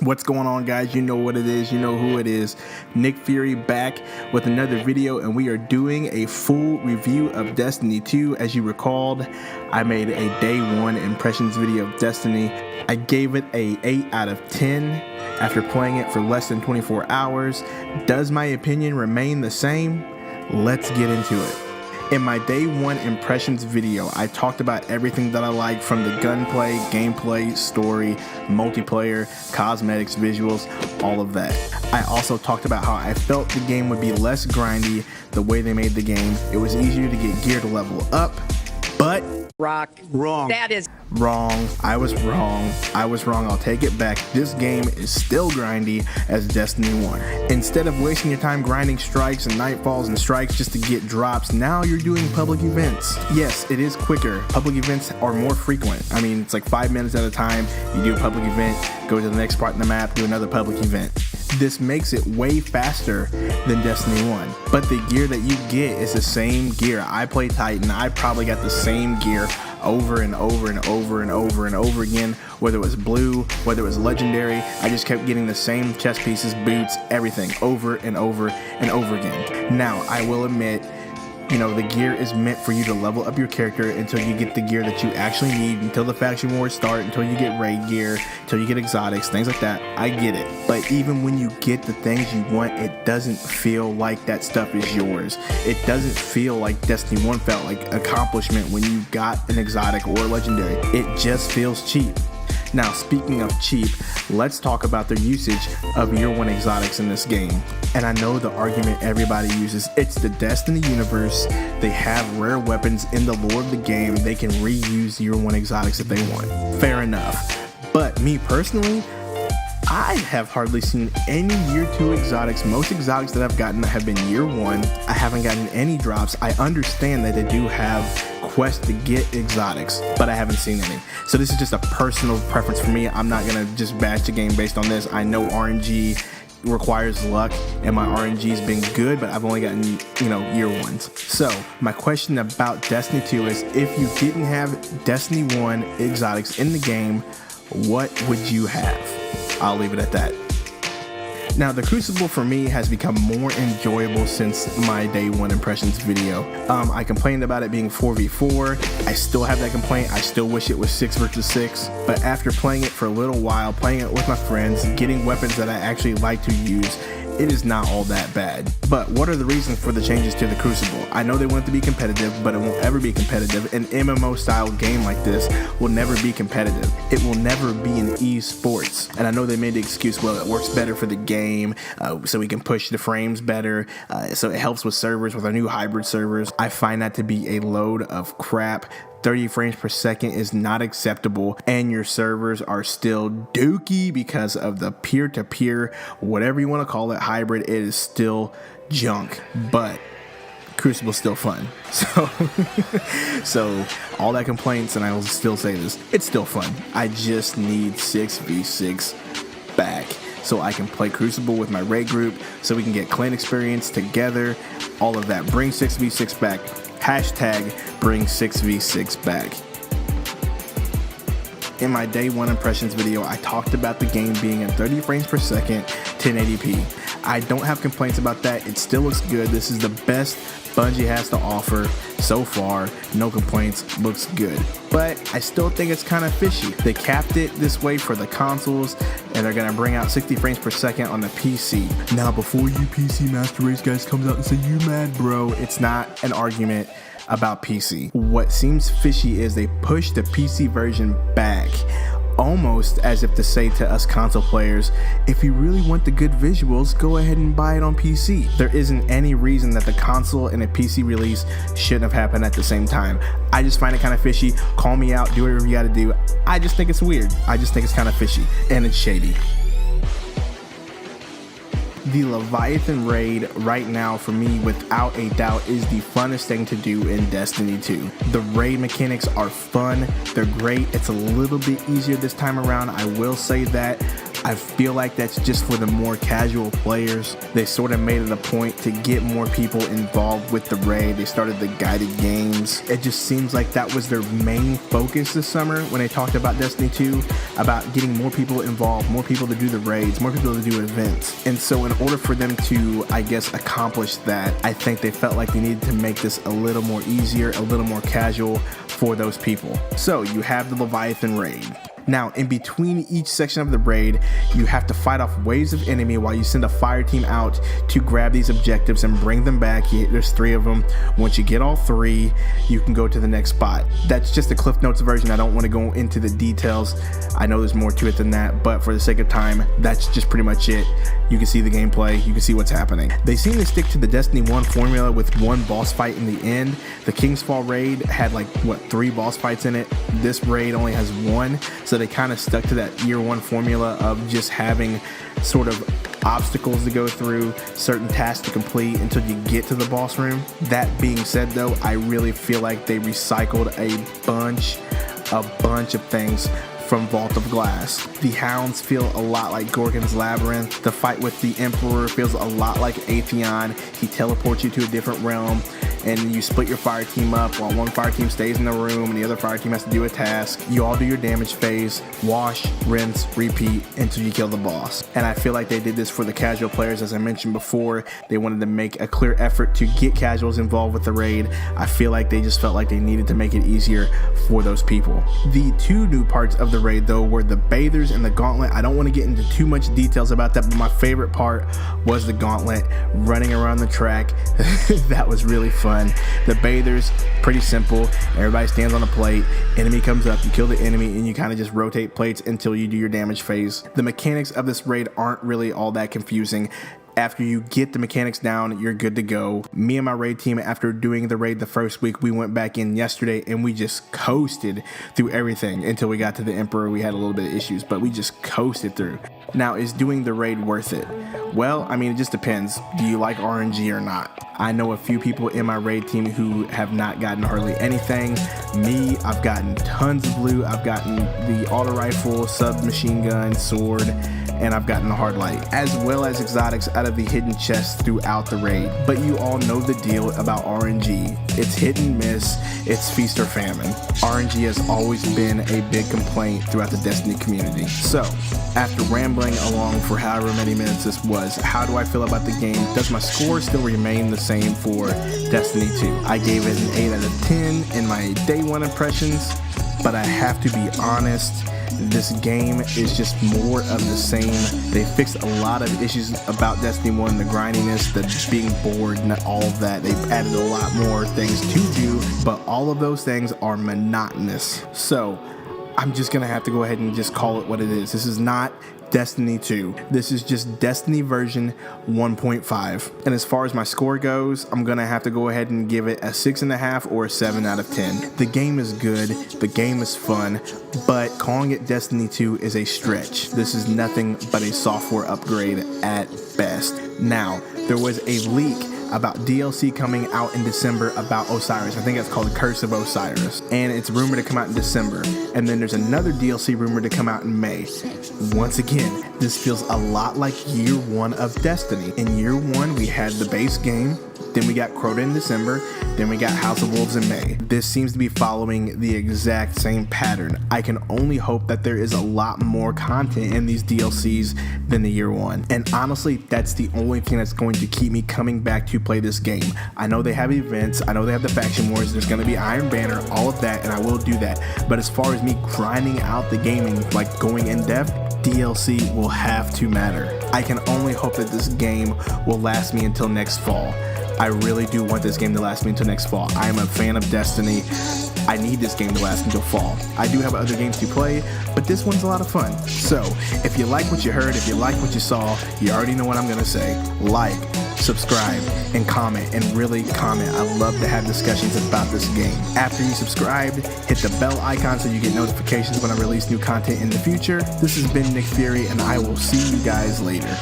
What's going on, guys? You know what it is. You know who it is. Nick Fury back with another video, and we are doing a full review of Destiny 2. As you recalled, I made a day one impressions video of Destiny. I gave it a 8 out of 10 after playing it for less than 24 hours. Does my opinion remain the same? Let's get into it. In my day one impressions video, I talked about everything that I liked, from the gunplay, gameplay, story, multiplayer, cosmetics, visuals, all of that. I also talked about how I felt the game would be less grindy the way they made the game. It was easier to get gear to level up, but wrong. That is wrong. I was wrong. I'll take it back. This game is still grindy as Destiny 1. Instead of wasting your time grinding strikes and nightfalls and strikes just to get drops, now you're doing public events. Yes, it is quicker. Public events are more frequent. I mean, it's like 5 minutes at a time. You do a public event, go to the next part in the map, do another public event. This makes it way faster than Destiny 1. But the gear that you get is the same gear. I play Titan. I probably got the same gear over and over and over and over and over again, whether it was blue, whether it was legendary. I just kept getting the same chest pieces, boots, everything over and over and over again. Now, I will admit, the gear is meant for you to level up your character until you get the gear that you actually need, until the faction wars start, until you get raid gear, until you get exotics, things like that. I get it. But even when you get the things you want, it doesn't feel like that stuff is yours. It doesn't feel like Destiny 1 felt like accomplishment when you got an exotic or legendary. It just feels cheap. Now, speaking of cheap, let's talk about the usage of Year 1 exotics in this game. And I know the argument everybody uses, it's the Destiny universe. They have rare weapons in the lore of the game. They can reuse Year 1 exotics if they want. Fair enough. But me personally, I have hardly seen any Year 2 exotics. Most exotics that I've gotten have been Year 1. I haven't gotten any drops. I understand that they do have quests to get exotics, but I haven't seen any. So this is just a personal preference for me. I'm not gonna just bash the game based on this. I know RNG requires luck, and my RNG's been good, but I've only gotten, Year 1s. So my question about Destiny 2 is, if you didn't have Destiny 1 exotics in the game, what would you have? I'll leave it at that. Now, the Crucible for me has become more enjoyable since my day one impressions video. I complained about it being 4v4. I still have that complaint. I still wish it was 6 versus 6. But after playing it for a little while, playing it with my friends, getting weapons that I actually like to use, it is not all that bad. But what are the reasons for the changes to the Crucible? I know they want it to be competitive, but it won't ever be competitive. An MMO style game like this will never be competitive. It will never be an esports. And I know they made the excuse, well, it works better for the game, so we can push the frames better, so it helps with servers, with our new hybrid servers. I find that to be a load of crap. 30 frames per second is not acceptable, and your servers are still dookie because of the peer-to-peer, whatever you want to call it, hybrid. It is still junk, but Crucible's still fun. So all that complaints, and I will still say this, it's still fun. I just need 6v6 back so I can play Crucible with my raid group, so we can get clan experience together, all of that. Bring 6v6 back. Hashtag bring 6v6 back. In my day one impressions video, I talked about the game being at 30 frames per second, 1080p. I don't have complaints about that. It still looks good. This is the best Bungie has to offer so far. No complaints, looks good. But I still think it's kind of fishy. They capped it this way for the consoles, and they're gonna bring out 60 frames per second on the PC. Now, before you PC Master Race guys comes out and say, you mad bro, it's not an argument about PC. What seems fishy is they push the PC version back, almost as if to say to us console players, if you really want the good visuals, go ahead and buy it on PC. There isn't any reason that the console and a PC release shouldn't have happened at the same time. I just find it kind of fishy. Call me out, do whatever you gotta do. I just think it's weird. I just think it's kind of fishy, and it's shady. The Leviathan raid right now for me, without a doubt, is the funnest thing to do in Destiny 2. The raid mechanics are fun, they're great. It's a little bit easier this time around, I will say that, I feel like that's just for the more casual players. They sort of made it a point to get more people involved with the raid. They started the guided games. It just seems like that was their main focus this summer when they talked about Destiny 2, about getting more people involved, more people to do the raids, more people to do events. And so in order for them to, I guess, accomplish that, I think they felt like they needed to make this a little more easier, a little more casual for those people. So you have the Leviathan raid. Now, in between each section of the raid, you have to fight off waves of enemy while you send a fire team out to grab these objectives and bring them back. There's 3 of them. Once you get all 3, you can go to the next spot. That's just the Cliff Notes version. I don't want to go into the details. I know there's more to it than that, but for the sake of time, that's just pretty much it. You can see the gameplay, you can see what's happening. They seem to stick to the Destiny 1 formula with one boss fight in the end. The King's Fall raid had 3 boss fights in it. This raid only has 1, so they kind of stuck to that year 1 formula of just having sort of obstacles to go through, certain tasks to complete until you get to the boss room. That being said though, I really feel like they recycled a bunch of things from Vault of Glass. The Hounds feel a lot like Gorgon's Labyrinth. The fight with the Emperor feels a lot like Atheon. He teleports you to a different realm, and you split your fire team up while one fire team stays in the room and the other fire team has to do a task. You all do your damage phase, wash, rinse, repeat until you kill the boss. And I feel like they did this for the casual players. As I mentioned before, they wanted to make a clear effort to get casuals involved with the raid. I feel like they just felt like they needed to make it easier for those people. The 2 new parts of the raid though were the Bathers and the Gauntlet. I don't want to get into too much details about that, but my favorite part was the Gauntlet, running around the track. That was really fun. The Bathers, pretty simple. Everybody stands on a plate, enemy comes up, you kill the enemy, and you kind of just rotate plates until you do your damage phase. The mechanics of this raid aren't really all that confusing. After you get the mechanics down, you're good to go. Me and my raid team, after doing the raid the first week, we went back in yesterday and we just coasted through everything until we got to the Emperor. We had a little bit of issues, but we just coasted through. Now, is doing the raid worth it? Well, I mean, it just depends. Do you like RNG or not? I know a few people in my raid team who have not gotten hardly anything. Me, I've gotten tons of loot. I've gotten the auto rifle, submachine gun, sword, and I've gotten the hard light, as well as exotics out of the hidden chests throughout the raid. But you all know the deal about RNG. It's hit and miss, it's feast or famine. RNG has always been a big complaint throughout the Destiny community. So, after rambling along for however many minutes this was, how do I feel about the game? Does my score still remain the same for Destiny 2? I gave it an 8 out of 10 in my day 1 impressions, but I have to be honest, this game is just more of the same. They fixed a lot of issues about Destiny 1, the grindiness, the being bored, and all of that. They've added a lot more things to do, but all of those things are monotonous. So I'm just gonna have to go ahead and just call it what it is. This is not Destiny 2. This is just Destiny version 1.5. And as far as my score goes, I'm gonna have to go ahead and give it a 6.5 or a 7 out of 10. The game is good, the game is fun, but calling it Destiny 2 is a stretch. This is nothing but a software upgrade at best. Now, there was a leak about DLC coming out in December about Osiris. I think it's called The Curse of Osiris, and it's rumored to come out in December. And then there's another DLC rumored to come out in May. Once again, this feels a lot like year 1 of Destiny. In year 1, we had the base game, then we got Crota in December, then we got House of Wolves in May. This seems to be following the exact same pattern. I can only hope that there is a lot more content in these DLCs than the year 1. And honestly, that's the only thing that's going to keep me coming back to play this game. I know they have events, I know they have the faction wars, there's going to be Iron Banner, all of that, and I will do that. But as far as me grinding out the gaming, like going in depth, DLC will have to matter. I can only hope that this game will last me until next fall. I really do want this game to last me until next fall. I am a fan of Destiny. I need this game to last until fall. I do have other games to play, but this one's a lot of fun. So, if you like what you heard, if you like what you saw, you already know what I'm gonna say. Like, subscribe, and comment, and really comment. I love to have discussions about this game. After you subscribe, hit the bell icon so you get notifications when I release new content in the future. This has been Nick Fury, and I will see you guys later.